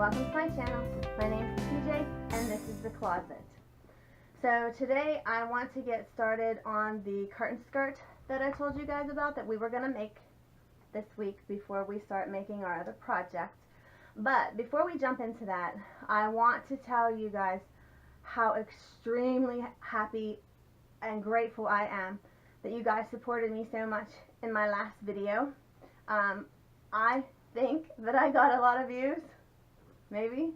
welcome to my channel. My name is PJ and this is The Closet. So today I want to get started on the curtain skirt that I told you guys about that we were going to make this week before we start making our other project. But before we jump into that, I want to tell you guys how extremely happy and grateful I am that you guys supported me so much in my last video. I think that I got a lot of views. Maybe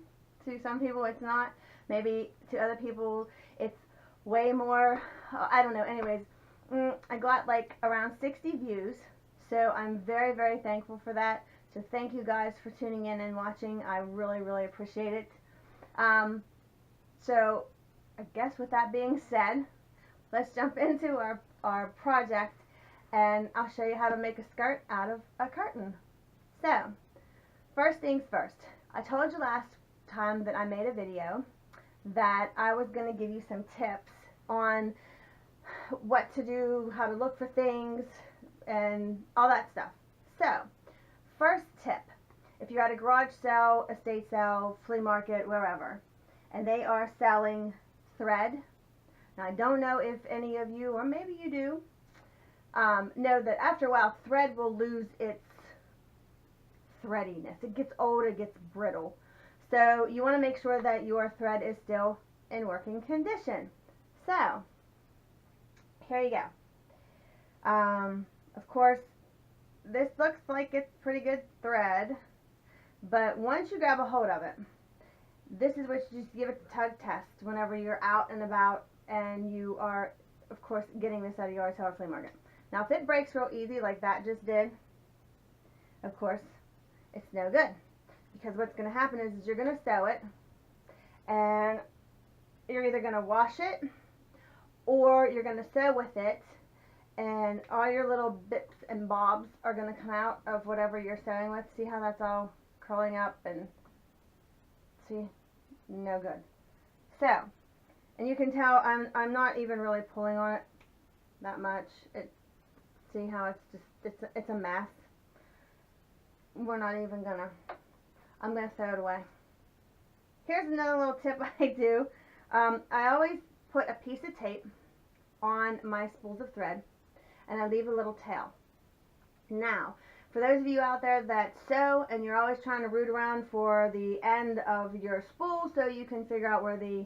to some people it's not. Maybe to other people it's way more. I don't know. Anyways, I got like around 60 views. So I'm very, very thankful for that. So thank you guys for tuning in and watching. I really, really appreciate it. So I guess with that being said, let's jump into our project and I'll show you how to make a skirt out of a curtain. So, first things first. I told you last time that I made a video that I was going to give you some tips on what to do, how to look for things, and all that stuff. So, first tip. If you're at a garage sale, estate sale, flea market, wherever, and they are selling thread. Now, I don't know if any of you, or maybe you do, know that after a while thread will lose its threadiness. It gets old, it gets brittle. So you want to make sure that your thread is still in working condition. So here you go. Of course, this looks like it's pretty good thread, but once you grab a hold of it, this is what you just give it the tug test whenever you're out and about and you are, of course, getting this at a yard sale or flea market. Now, if it breaks real easy like that just did, of course, it's no good. Because what's going to happen is you're going to sew it, and you're either going to wash it, or you're going to sew with it, and all your little bits and bobs are going to come out of whatever you're sewing with. See how that's all curling up, and see, no good. So, and you can tell I'm not even really pulling on it that much. See how it's just, it's a mess. We're not even gonna, I'm gonna throw it away. Here's another little tip I do. I always put a piece of tape on my spools of thread and I leave a little tail. Now, for those of you out there that sew and you're always trying to root around for the end of your spool so you can figure out where the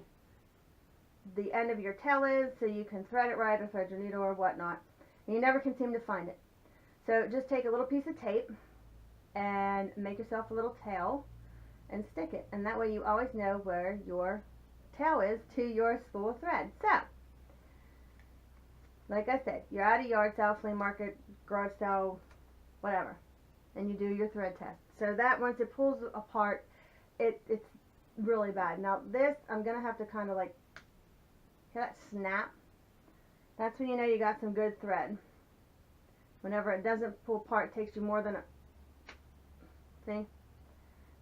end of your tail is so you can thread it right or thread your needle or whatnot, and you never can seem to find it. So just take a little piece of tape and make yourself a little tail and stick it, and that way you always know where your tail is to your spool of thread. So, like I said, you're at a yard sale, flea market, garage sale, whatever, and you do your thread test. So that once it pulls apart, it's really bad. Now this, I'm going to have to kind of like, hear that snap? That's when you know you got some good thread. Whenever it doesn't pull apart, it takes you more than a, see?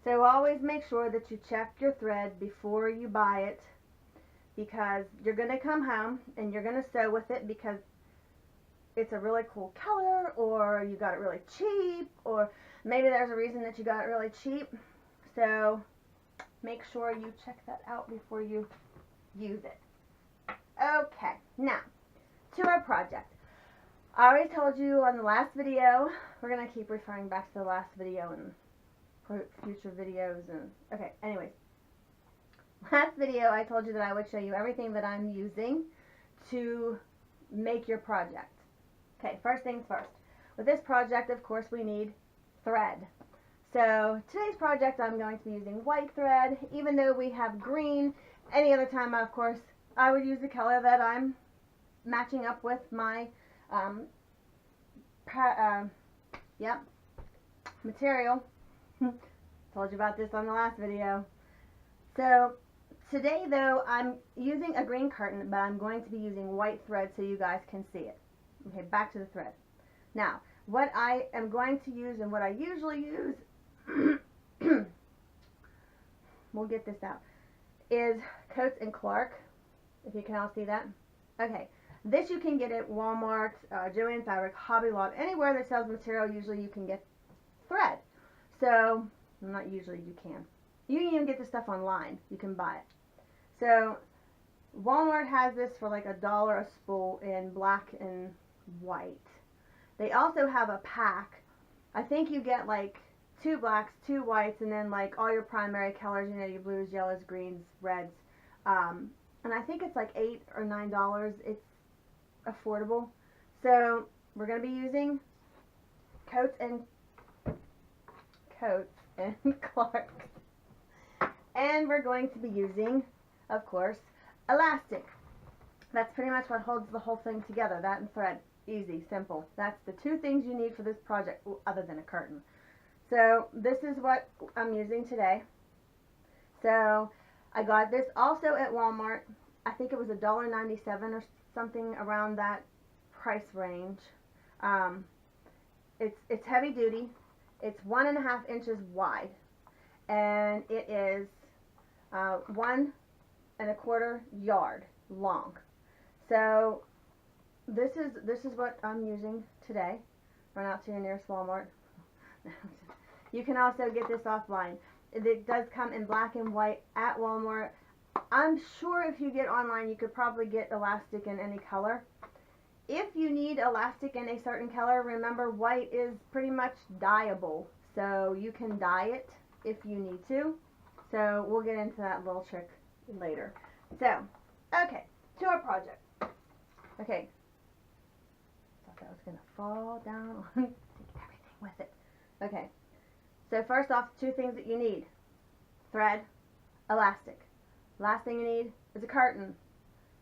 So always make sure that you check your thread before you buy it, because you're going to come home and you're going to sew with it because it's a really cool color, or you got it really cheap, or maybe there's a reason that you got it really cheap. So make sure you check that out before you use it. Okay, now to our project. I already told you on the last video, we're going to keep referring back to the last video and future videos. And okay, anyways, last video I told you that I would show you everything that I'm using to make your project. Okay, first things first. With this project, of course, we need thread. So today's project I'm going to be using white thread, even though we have green. Any other time, of course, I would use the color that I'm matching up with my material. Told you about this on the last video. So today though I'm using a green curtain, but I'm going to be using white thread so you guys can see it. Okay, back to the thread. Now what I am going to use and what I usually use we'll get this out, is Coats and Clark, if you can all see that. Okay, this you can get at Walmart, Joann Fabric, Hobby Lobby, anywhere that sells material. Usually you can get thread. So, not usually, you can. You can even get this stuff online. You can buy it. So Walmart has this for like $1 a spool in black and white. They also have a pack. I think you get like 2 blacks, 2 whites, and then like all your primary colors, you know, your blues, yellows, greens, reds. And I think it's like $8 or $9. It's affordable. So we're going to be using Coats and Clark. And we're going to be using, of course, elastic. That's pretty much what holds the whole thing together. That and thread. Easy, simple. That's the 2 things you need for this project, other than a curtain. So this is what I'm using today. So I got this also at Walmart. I think it was $1.97 or something around that price range. It's heavy duty. It's 1.5 inches wide, and it is 1¼ yard long. So this is what I'm using today. Run out to your nearest Walmart. You can also get this offline. It does come in black and white at Walmart. I'm sure if you get online, you could probably get elastic in any color. If you need elastic in a certain color, remember white is pretty much dyeable. So you can dye it if you need to. So we'll get into that little trick later. So, okay, to our project. Okay. Thought that was going to fall down. Take everything with it. Okay. So first off, 2 things that you need. Thread, elastic. Last thing you need is a curtain.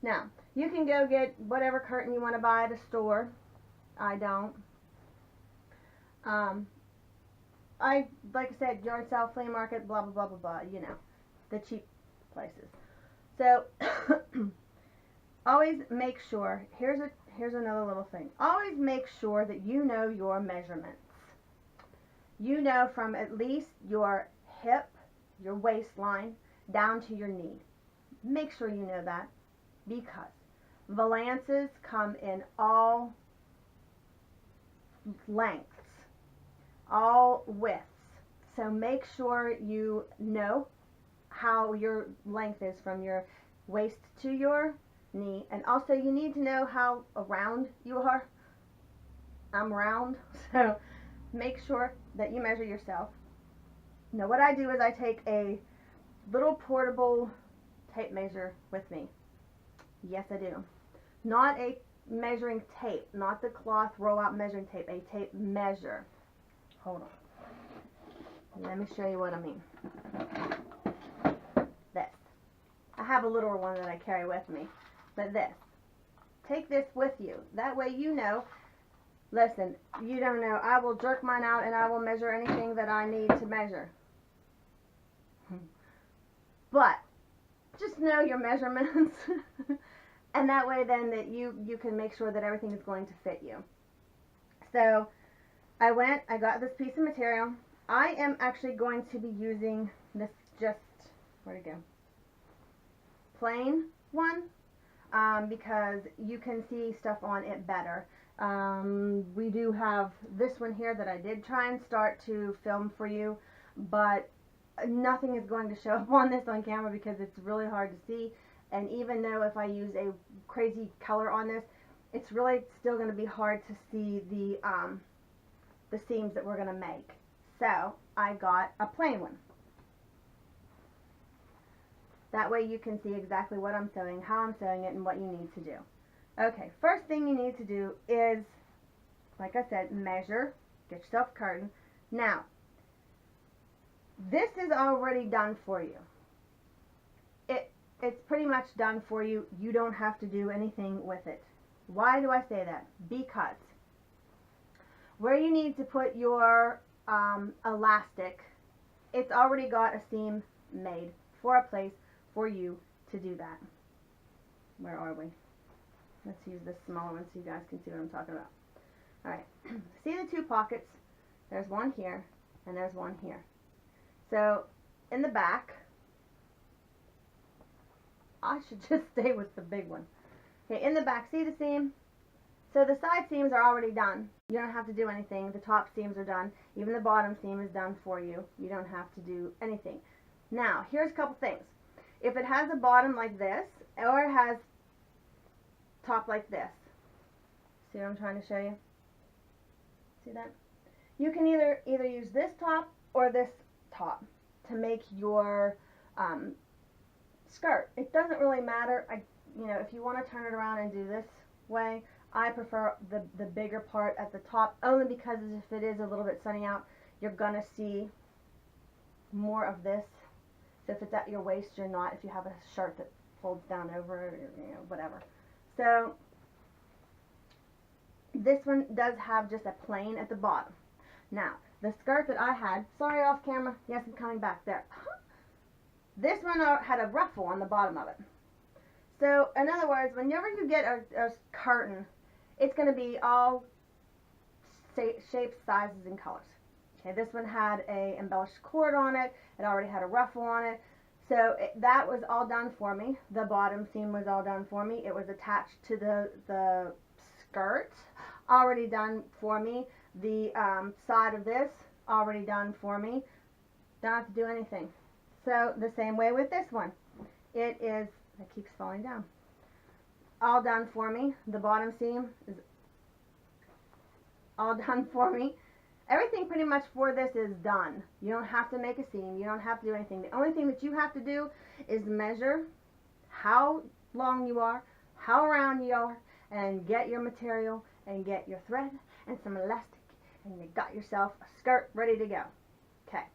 Now, you can go get whatever curtain you want to buy at a store. I don't. Like I said, yard sale, flea market, blah, blah, blah, blah, blah, you know, the cheap places. So, always make sure, here's another little thing. Always make sure that you know your measurements. You know from at least your hip, your waistline, down to your knee. Make sure you know that, because valances come in all lengths, all widths. So make sure you know how your length is from your waist to your knee. And also you need to know how round you are. I'm round, so make sure that you measure yourself. Now what I do is I take a little portable tape measure with me. Yes, I do. Not a measuring tape, not the cloth roll-out measuring tape, a tape measure. Hold on. Let me show you what I mean. This. I have a littler one that I carry with me, but this. Take this with you. That way you know. Listen, you don't know. I will jerk mine out and I will measure anything that I need to measure. But just know your measurements. And that way then that you can make sure that everything is going to fit you. So I got this piece of material. I am actually going to be using this where'd it go? Plain one, because you can see stuff on it better. We do have this one here that I did try and start to film for you, but nothing is going to show up on this on camera because it's really hard to see. And even though if I use a crazy color on this, it's really still going to be hard to see the seams that we're going to make. So I got a plain one. That way you can see exactly what I'm sewing, how I'm sewing it, and what you need to do. Okay, first thing you need to do is, like I said, measure, get yourself a curtain. Now, this is already done for you. It's pretty much done for you. You don't have to do anything with it. Why do I say that? Because where you need to put your elastic, it's already got a seam made for a place for you to do that. Where are we? Let's use this smaller one so you guys can see what I'm talking about. Alright, see the 2 pockets? There's one here and there's one here. So in the back, I should just stay with the big one. Okay, in the back, see the seam? So the side seams are already done. You don't have to do anything. The top seams are done. Even the bottom seam is done for you. You don't have to do anything. Now, here's a couple things. If it has a bottom like this, or it has top like this, see what I'm trying to show you? See that? You can either use this top or this top to make your skirt. It doesn't really matter. If you want to turn it around and do this way, I prefer the bigger part at the top, only because if it is a little bit sunny out, you're gonna see more of this. So if it's at your waist, you're not. If you have a shirt that folds down over it, or whatever. So this one does have just a plain at the bottom. Now, the skirt that I had, sorry, off camera, yes, I'm coming back there. This one had a ruffle on the bottom of it. So, in other words, whenever you get a curtain, it's going to be all shapes, sizes, and colors. Okay, this one had a embellished cord on it. It already had a ruffle on it. So that was all done for me. The bottom seam was all done for me. It was attached to the skirt, already done for me. The side of this, already done for me. Don't have to do anything. So the same way with this one. It keeps falling down. All done for me. The bottom seam is all done for me. Everything pretty much for this is done. You don't have to make a seam. You don't have to do anything. The only thing that you have to do is measure how long you are, how round you are, and get your material and get your thread and some elastic, and you got yourself a skirt ready to go. Okay.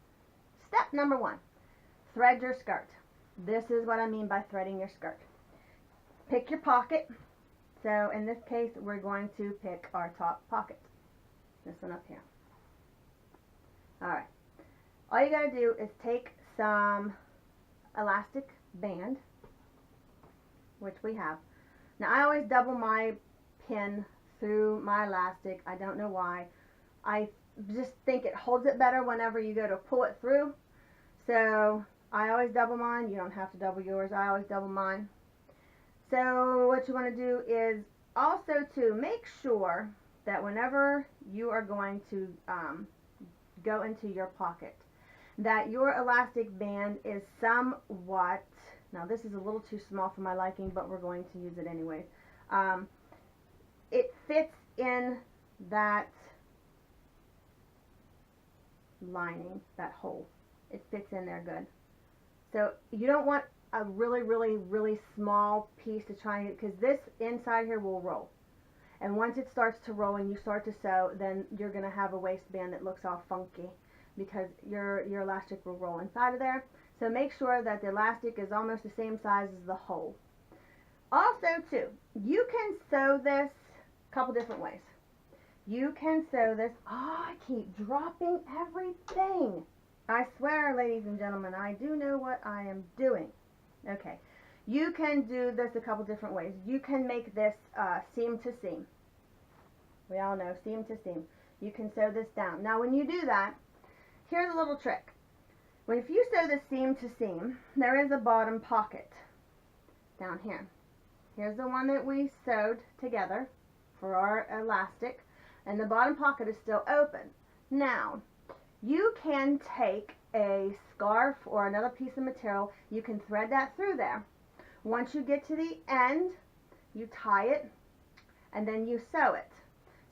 Step number 1. Thread your skirt. This is what I mean by threading your skirt. Pick your pocket. So in this case, we're going to pick our top pocket. This one up here. Alright. All you got to do is take some elastic band, which we have. Now I always double my pin through my elastic. I don't know why. I just think it holds it better whenever you go to pull it through. So I always double mine. You don't have to double yours. I always double mine. So what you want to do is also to make sure that whenever you are going to go into your pocket, that your elastic band is somewhat, now this is a little too small for my liking, but we're going to use it anyways. It fits in that lining, that hole. It fits in there good. So you don't want a really small piece to try, because this inside here will roll. And once it starts to roll and you start to sew, then you're going to have a waistband that looks all funky, because your elastic will roll inside of there. So make sure that the elastic is almost the same size as the hole. Also too, you can sew this a couple different ways. You can sew this, oh, I keep dropping everything. I swear, ladies and gentlemen, I do know what I am doing. Okay, you can do this a couple different ways. You can make this seam to seam. We all know seam to seam. You can sew this down. Now when you do that, here's a little trick. If you sew this seam to seam, there is a bottom pocket down here. Here's the one that we sewed together for our elastic, and the bottom pocket is still open. Now, you can take a scarf or another piece of material, you can thread that through there. Once you get to the end, you tie it, and then you sew it.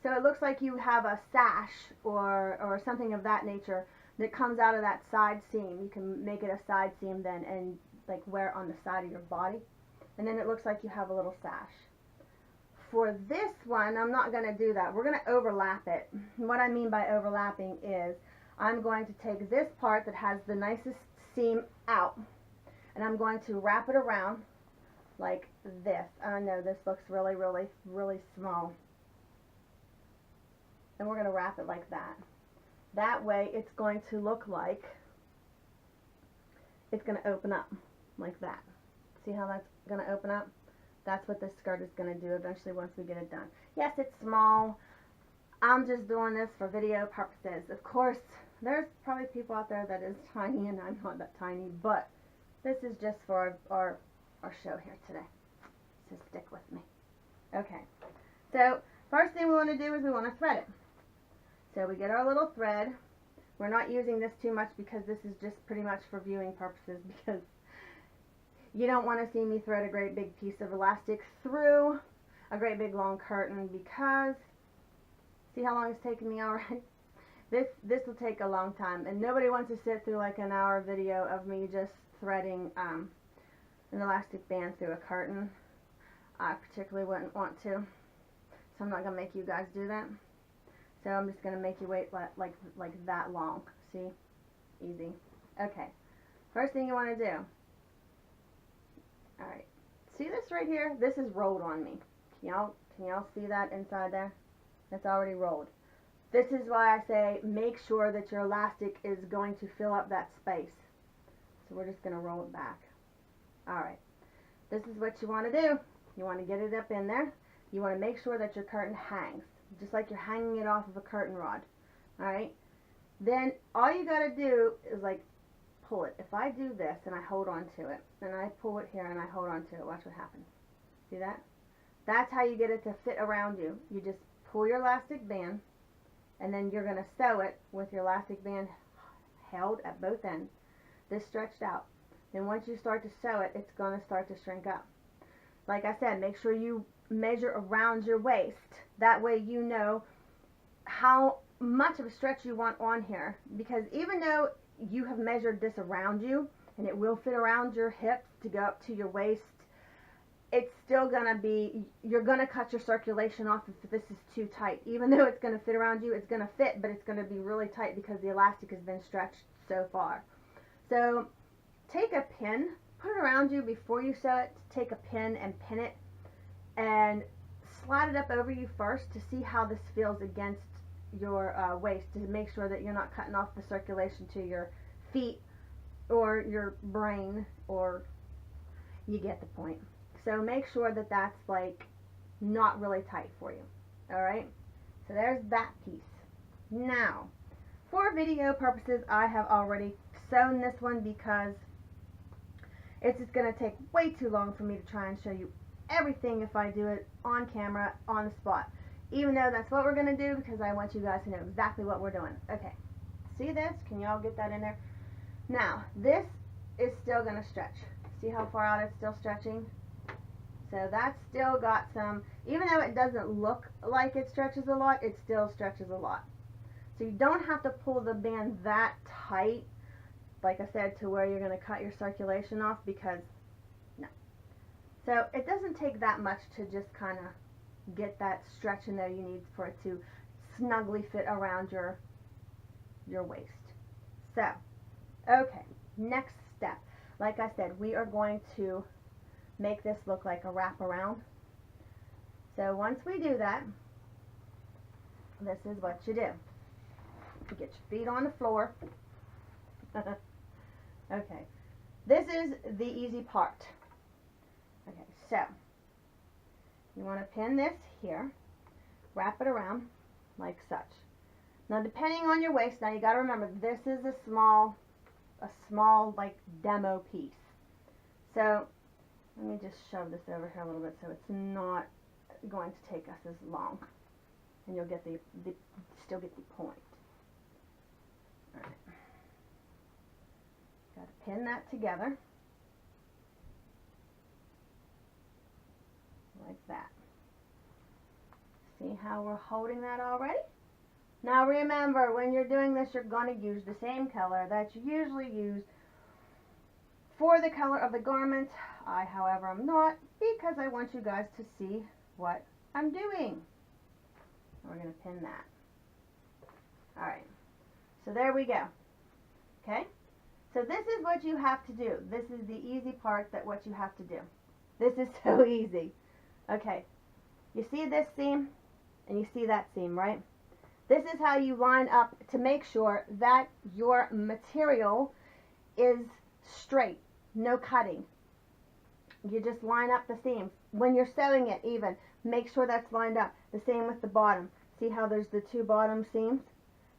So it looks like you have a sash or something of that nature that comes out of that side seam. You can make it a side seam then and like wear it on the side of your body. And then it looks like you have a little sash. For this one, I'm not going to do that. We're going to overlap it. What I mean by overlapping is I'm going to take this part that has the nicest seam out, and I'm going to wrap it around like this. I know this looks really small. And we're going to wrap it like that. That way it's going to look like it's going to open up like that. See how that's going to open up? That's what this skirt is going to do eventually once we get it done. Yes, it's small. I'm just doing this for video purposes. Of course, there's probably people out there that is tiny, and I'm not that tiny, but this is just for our show here today. So stick with me. Okay, so first thing we want to do is we want to thread it. So we get our little thread. We're not using this too much because this is just pretty much for viewing purposes, because you don't want to see me thread a great big piece of elastic through a great big long curtain, because see how long it's taken me already? This will take a long time, and nobody wants to sit through like an hour video of me just threading an elastic band through a curtain. I particularly wouldn't want to, so I'm not going to make you guys do that. So I'm just going to make you wait like that long. See? Easy. Okay. First thing you want to do. Alright. See this right here? This is rolled on me. Can y'all see that inside there? It's already rolled. This is why I say make sure that your elastic is going to fill up that space. So we're just going to roll it back. Alright. This is what you want to do. You want to get it up in there. You want to make sure that your curtain hangs, just like you're hanging it off of a curtain rod. Alright? Then all you got to do is like pull it. If I do this and I hold on to it, and I pull it here and I hold on to it, watch what happens. See that? That's how you get it to fit around you. You just pull your elastic band, and then you're going to sew it with your elastic band held at both ends. This stretched out. Then once you start to sew it, it's going to start to shrink up. Like I said, make sure you measure around your waist. That way you know how much of a stretch you want on here. Because even though you have measured this around you, and it will fit around your hips to go up to your waist, it's still going to be, you're going to cut your circulation off if this is too tight. Even though it's going to fit around you, it's going to fit, but it's going to be really tight because the elastic has been stretched so far. So take a pin, put it around you before you sew it. Take a pin and pin it, and slide it up over you first to see how this feels against your waist, to make sure that you're not cutting off the circulation to your feet or your brain, or you get the point. So make sure that that's like not really tight for you. Alright, so there's that piece. Now, for video purposes, I have already sewn this one because it's just going to take way too long for me to try and show you everything if I do it on camera, on the spot. Even though that's what we're going to do, because I want you guys to know exactly what we're doing. Okay, see this? Can y'all get that in there? Now, this is still going to stretch. See how far out it's still stretching? So that's still got some, even though it doesn't look like it stretches a lot, it still stretches a lot. So you don't have to pull the band that tight, like I said, to where you're going to cut your circulation off, because no. So it doesn't take that much to just kind of get that stretch in there you need for it to snugly fit around your waist. So, okay, next step. Like I said, we are going to make this look like a wraparound. So once we do that, this is what you do. You get your feet on the floor. Okay, this is the easy part. Okay, so you want to pin this here, wrap it around like such. Now depending on your waist, now you got to remember this is a small like demo piece. So let me just shove this over here a little bit so it's not going to take us as long, and you'll get still get the point. All right. Got to pin that together like that. See how we're holding that already? Now remember, when you're doing this, you're going to use the same color that you usually use for the color of the garment. I, however, am not, because I want you guys to see what I'm doing. We're going to pin that. Alright, so there we go. Okay? So this is what you have to do. This is the easy part, that what you have to do. This is so easy. Okay, you see this seam, and you see that seam, right? This is how you line up to make sure that your material is straight, no cutting. You just line up the seam. When you're sewing it even, make sure that's lined up. The same with the bottom. See how there's the two bottom seams?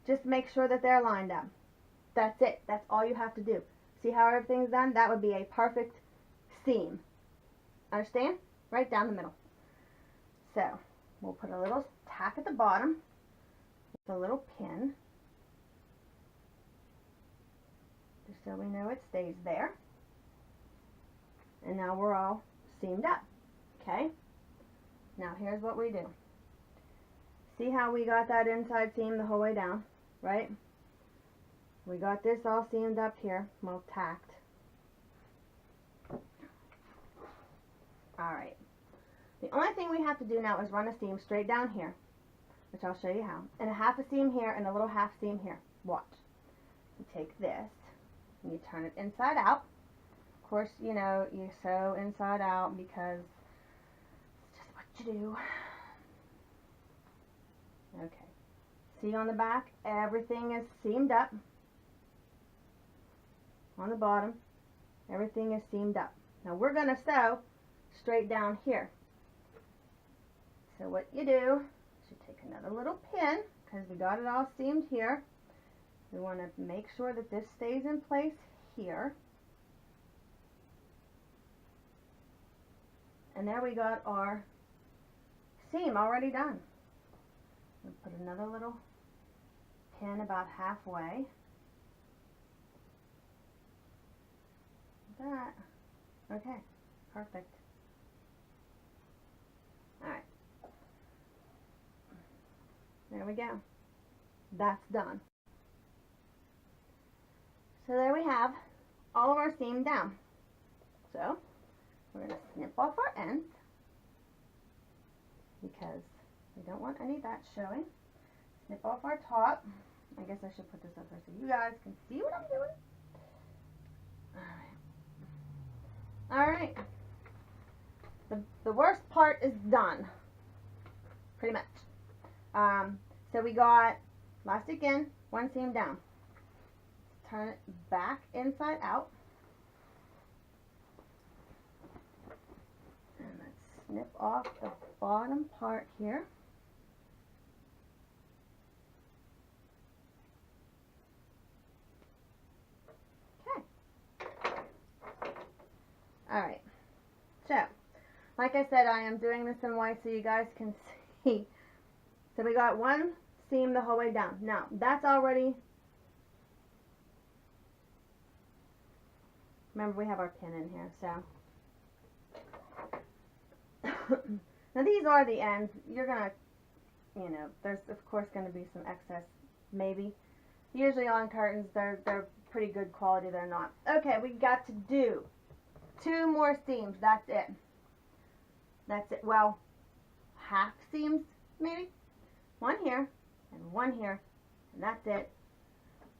Just make sure that they're lined up. That's it. That's all you have to do. See how everything's done? That would be a perfect seam. Understand? Right down the middle. So, we'll put a little tack at the bottom with a little pin. so we know it stays there. And now we're all seamed up. Okay? Now here's what we do. See how we got that inside seam the whole way down, right? We got this all seamed up here, well tacked. Alright. The only thing we have to do now is run a seam straight down here, which I'll show you how. And a half a seam here and a little half seam here. Watch. You take this and you turn it inside out. Of course, you know, you sew inside out because it's just what you do. Okay. See on the back, everything is seamed up. On the bottom, everything is seamed up. Now we're going to sew straight down here. So what you do is you take another little pin, because we got it all seamed here. We want to make sure that this stays in place here. And there we got our seam already done. We'll put another little pin about halfway. That. Okay, perfect. Alright. There we go. That's done. So there we have all of our seam down. So we're going to snip off our ends because we don't want any of that showing. Snip off our top. I guess I should put this up there so you guys can see what I'm doing. Alright. The worst part is done. Pretty much. So we got elastic in, one seam down. Turn it back inside out. And let's snip off the bottom part here. Alright, so, like I said, I am doing this in white so you guys can see. So we got one seam the whole way down. Now, that's already, remember we have our pin in here, so. Now these are the ends. You're going to, you know, there's of course going to be some excess, maybe. Usually on curtains, they're pretty good quality, they're not. Okay, we got to do 2 more seams, that's it. That's it. Well, half seams, maybe. One here, and one here, and that's it.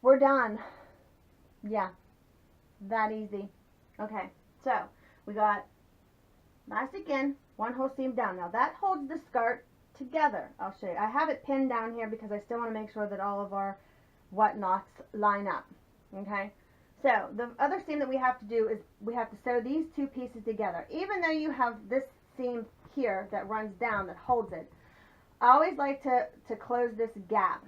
We're done. Yeah, that easy. Okay, so we got elastic in, one whole seam down. Now that holds the skirt together. I'll show you. I have it pinned down here because I still want to make sure that all of our whatnots line up. Okay? So the other seam that we have to do is we have to sew these 2 pieces together. Even though you have this seam here that runs down that holds it, I always like to close this gap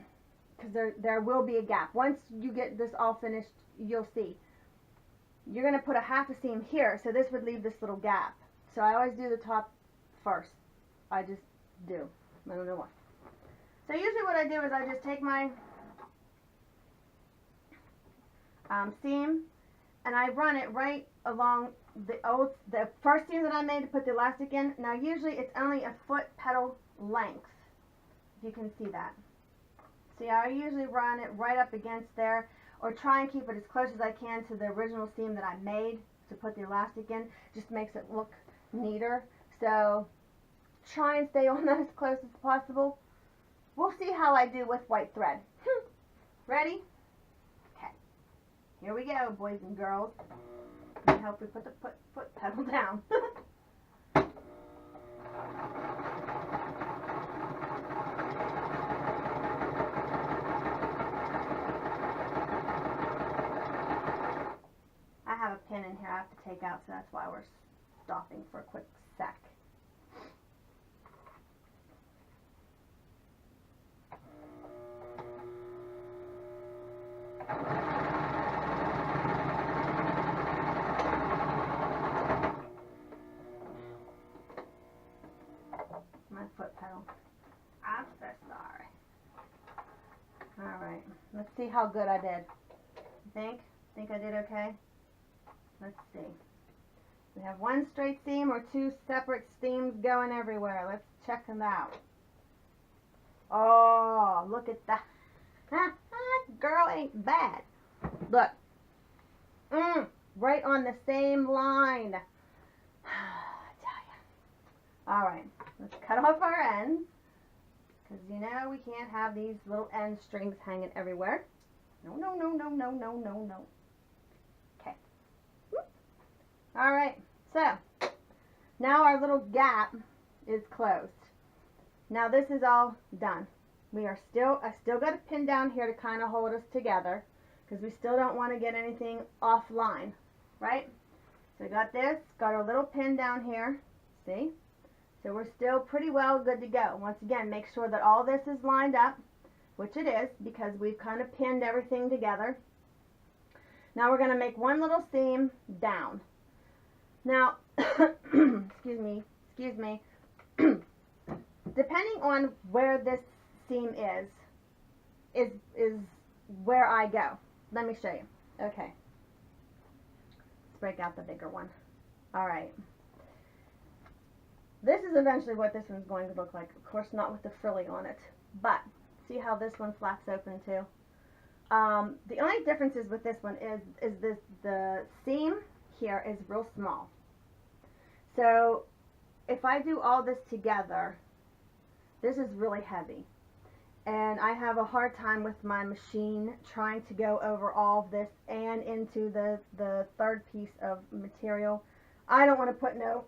because there will be a gap. Once you get this all finished, you'll see. You're going to put a half a seam here, so this would leave this little gap. So I always do the top first. I just do. I don't know why. So usually what I do is I just take my seam and I run it right along the first seam that I made to put the elastic in. Now usually it's only a foot petal length, if you can see that. See, I usually run it right up against there, or try and keep it as close as I can to the original seam that I made to put the elastic in. Just makes it look neater. So try and stay on that as close as possible. We'll see how I do with white thread. Ready? Okay. Here we go, boys and girls. I hope we put the foot pedal down. I have a pin in here I have to take out, so that's why we're stopping for a quick sec. My foot pedal. I'm so sorry. Alright, let's see how good I did. You think? Think I did okay? Let's see. We have one straight seam or two separate seams going everywhere. Let's check them out. Oh, look at that. Girl ain't bad. Look. Right on the same line. I tell ya. Alright, let's cut off our ends. Because you know we can't have these little end strings hanging everywhere. No, no, no, no, no, no, no, no. Okay. Alright, so now our little gap is closed. Now this is all done. I still got a pin down here to kind of hold us together because we still don't want to get anything offline, right? So I got this, got our little pin down here, see? So we're still pretty well good to go. Once again, make sure that all this is lined up, which it is because we've kind of pinned everything together. Now we're going to make one little seam down. Now, excuse me, depending on where this seam is where I go. Let me show you. Okay. Let's break out the bigger one. Alright. This is eventually what this one's going to look like. Of course, not with the frilly on it. But, see how this one flaps open too? The only differences with this one is the seam here is real small. So, if I do all this together, this is really heavy. And I have a hard time with my machine trying to go over all of this and into the third piece of material. I don't want to put no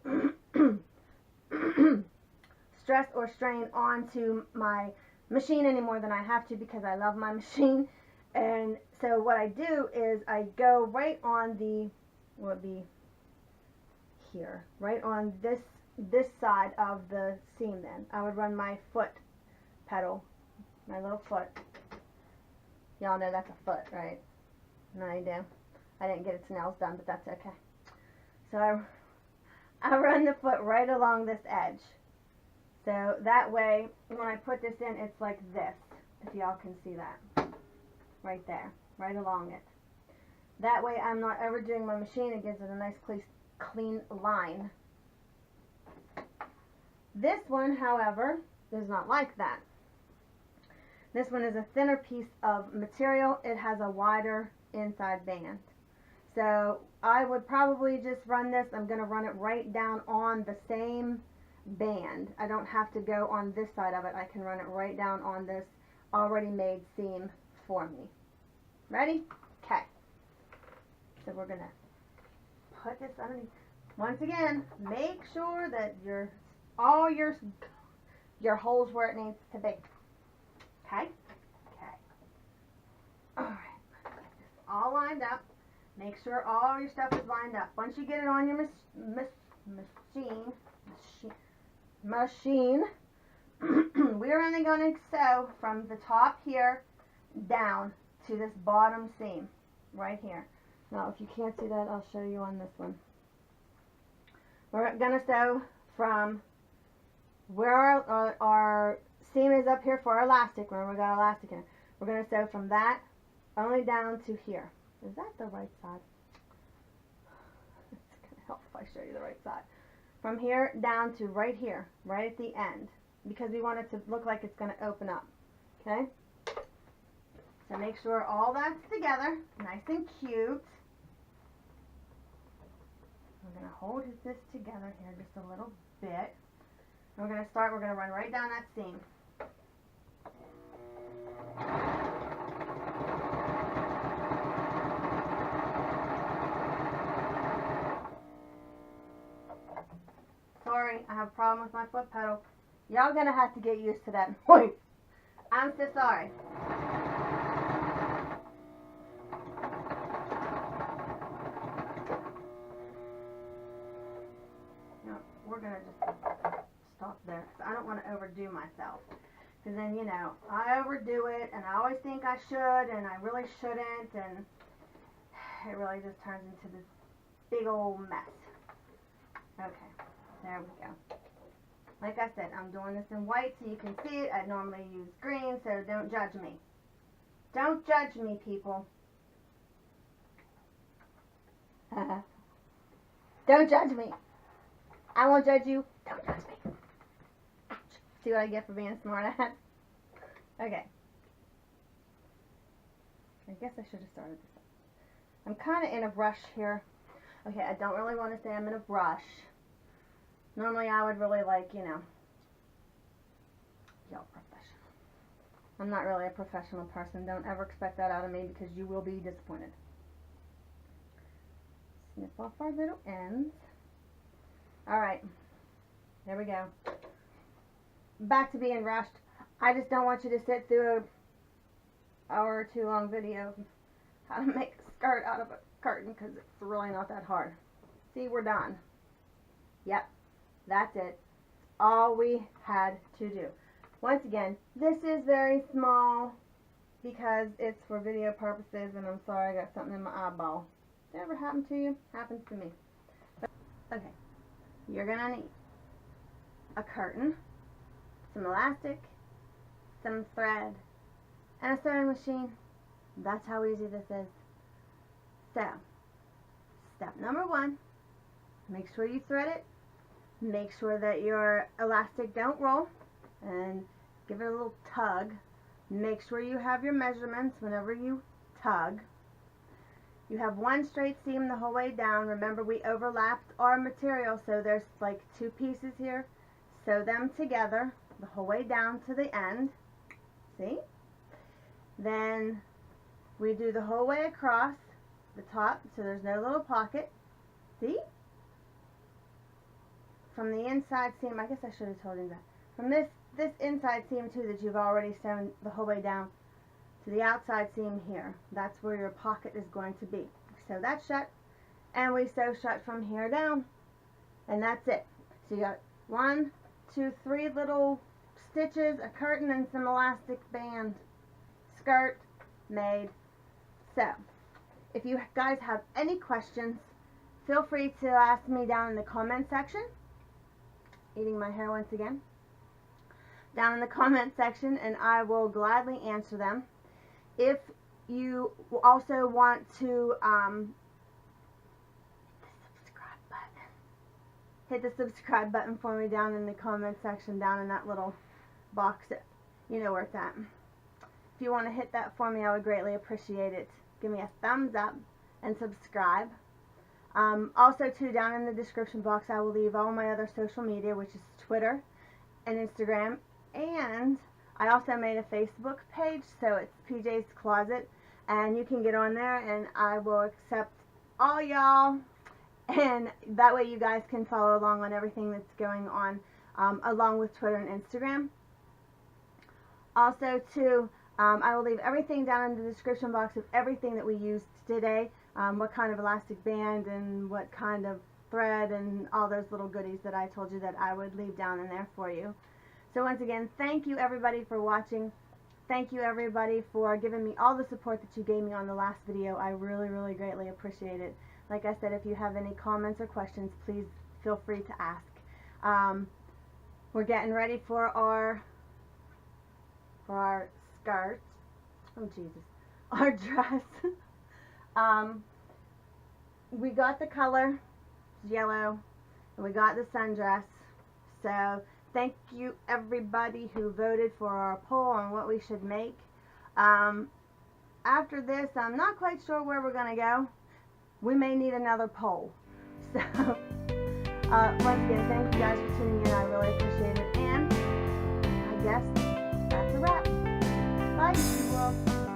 stress or strain onto my machine any more than I have to because I love my machine. And so what I do is I go right on the, would be here, right on this side of the seam then. I would run my foot pedal, my little foot. Y'all know that's a foot, right? No, I do. I didn't get its nails done, but that's okay. So I run the foot right along this edge. So that way, when I put this in, it's like this, if y'all can see that. Right there, right along it. That way I'm not overdoing my machine. It gives it a nice clean line. This one, however, is not like that. This one is a thinner piece of material. It has a wider inside band. So I would probably just run this. I'm going to run it right down on the same band. I don't have to go on this side of it. I can run it right down on this already made seam for me. Ready? Okay. So we're going to put this underneath. Once again, make sure that all your holes where it needs to be. Okay? Okay. Alright. Get this all lined up. Make sure all your stuff is lined up. Once you get it on your machine, we're only going to sew from the top here down to this bottom seam right here. Now, if you can't see that, I'll show you on this one. We're going to sew from where our seam is up here for our elastic, where we got elastic in it. We're going to sew from that only down to here. Is that the right side? It's going to help if I show you the right side. From here down to right here, right at the end, because we want it to look like it's going to open up. Okay? So make sure all that's together, nice and cute. We're going to hold this together here just a little bit. We're going to run right down that seam. Sorry, I have a problem with my foot pedal. Y'all gonna have to get used to that noise. I'm so sorry. No, we're gonna just stop there. I don't want to overdo myself. Because then, you know, I overdo it, and I always think I should, and I really shouldn't, and it really just turns into this big old mess. Okay. There we go. Like I said, I'm doing this in white so you can see it. I normally use green, so don't judge me. Don't judge me, people. Don't judge me. I won't judge you. Don't judge me. Ouch. See what I get for being a smart ass? Okay. I guess I should have started this up. I'm kind of in a rush here. Okay, I don't really want to say I'm in a rush. Normally I would really like, you know, yell professional. I'm not really a professional person. Don't ever expect that out of me because you will be disappointed. Snip off our little ends. Alright, there we go. Back to being rushed. I just don't want you to sit through an hour or two long video of how to make a skirt out of a curtain because it's really not that hard. See, we're done. Yep, that's it. All we had to do. Once again, this is very small because it's for video purposes, and I'm sorry I got something in my eyeball. Did that ever happen to you? Happens to me. Okay, you're gonna need a curtain, some elastic, some thread, and a sewing machine. That's how easy this is. So, step number 1, make sure you thread it. Make sure that your elastic don't roll, and give it a little tug. Make sure you have your measurements whenever you tug. You have one straight seam the whole way down. Remember, we overlapped our material, so there's like 2 pieces here. Sew them together the whole way down to the end. See? Then we do the whole way across the top, so there's no little pocket. See? From the inside seam, I guess I should have told you that. From this inside seam too that you've already sewn the whole way down to the outside seam here, that's where your pocket is going to be. Sew that shut, and we sew shut from here down, and that's it. So you got 1, 2, 3 little stitches, a curtain, and some elastic band. Skirt made. So, if you guys have any questions, feel free to ask me down in the comment section. Eating my hair once again. Down in the comment section, and I will gladly answer them. If you also want to hit the subscribe button for me down in the comment section, down in that little box, you know where it's at. If you want to hit that for me, I would greatly appreciate it. Give me a thumbs up and subscribe. Also too, down in the description box I will leave all my other social media, which is Twitter and Instagram, and I also made a Facebook page, so it's PJ's Closet, and you can get on there and I will accept all y'all, and that way you guys can follow along on everything that's going on, along with Twitter and Instagram. Also too, I will leave everything down in the description box of everything that we used today, what kind of elastic band and what kind of thread and all those little goodies that I told you that I would leave down in there for you. So once again, thank you everybody for watching. Thank you everybody for giving me all the support that you gave me on the last video. I really, really greatly appreciate it. Like I said, if you have any comments or questions, please feel free to ask. We're getting ready for our skirt. Oh Jesus, our dress. We got the color, yellow, and we got the sundress. So thank you everybody who voted for our poll on what we should make. After this, I'm not quite sure where we're going to go. We may need another poll. So, once again, thank you guys for tuning in. I really appreciate it. And I guess that's a wrap. Bye, people.